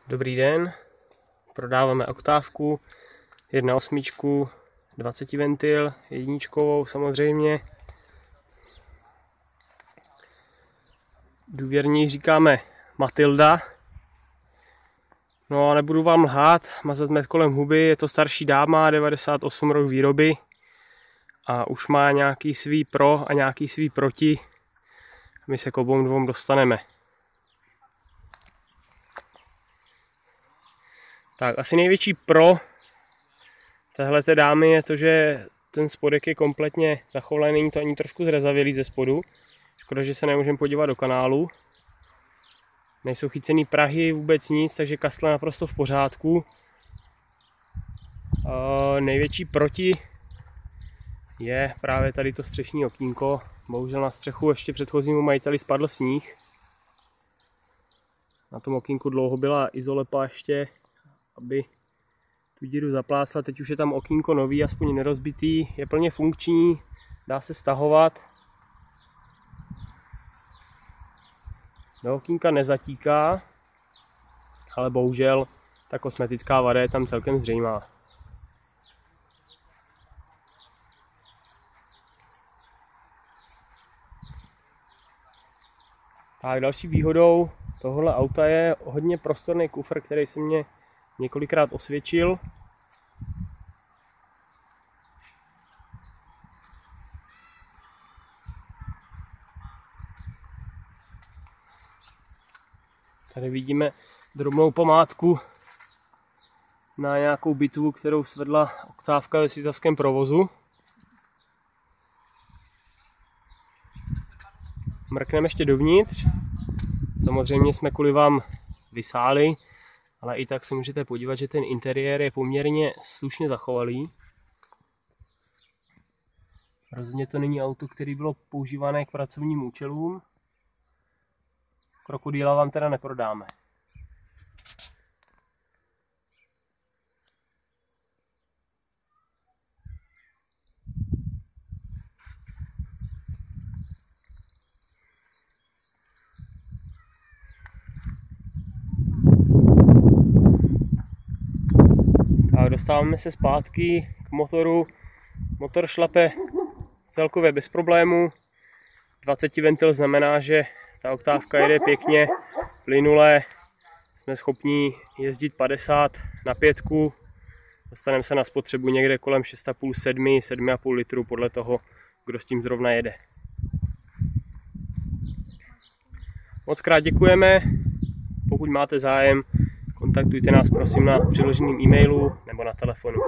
Dobrý den, prodáváme oktávku 1.8, 20 ventil, jedničkovou samozřejmě. Důvěrně říkáme Matilda. No a nebudu vám lhát, mazat med kolem huby, je to starší dáma, 98 rok výroby a už má nějaký svý pro a nějaký svý proti. My se k obou dvou dostaneme. Tak asi největší pro téhleté dámy je to, že ten spodek je kompletně zachovalý, není to ani trošku zrezavělý ze spodu. Škoda, že se nemůžeme podívat do kanálu. Nejsou chycený prahy, vůbec nic, takže kastle naprosto v pořádku. Největší proti je právě tady to střešní okýnko. Bohužel na střechu ještě předchozímu majiteli spadl sníh. Na tom okýnku dlouho byla izolepa ještě, aby tu díru zaplásla. Teď už je tam okýnko nový, aspoň nerozbitý, je plně funkční, dá se stahovat. Do okýnka nezatíká, ale bohužel ta kosmetická vada je tam celkem zřejmá. Tak další výhodou tohohle auta je hodně prostorný kufr, který se mě několikrát osvědčil. Tady vidíme drobnou památku na nějakou bitvu, kterou svedla oktávka ve svitavském provozu. Mrkneme ještě dovnitř. Samozřejmě jsme kvůli vám vysáli, ale i tak se můžete podívat, že ten interiér je poměrně slušně zachovalý. Rozhodně to není auto, které bylo používané k pracovním účelům. Krokodýla vám teda neprodáme. Tak dostáváme se zpátky k motoru. Motor šlape celkově bez problémů. 20 ventil znamená, že ta oktávka jede pěkně, plynule. Jsme schopni jezdit 50 na 5. Dostaneme se na spotřebu někde kolem 6,5–7,5 litru podle toho, kdo s tím zrovna jede. Moc krát děkujeme. Pokud máte zájem, kontaktujte nás prosím na přiloženém e-mailu nebo na telefonu.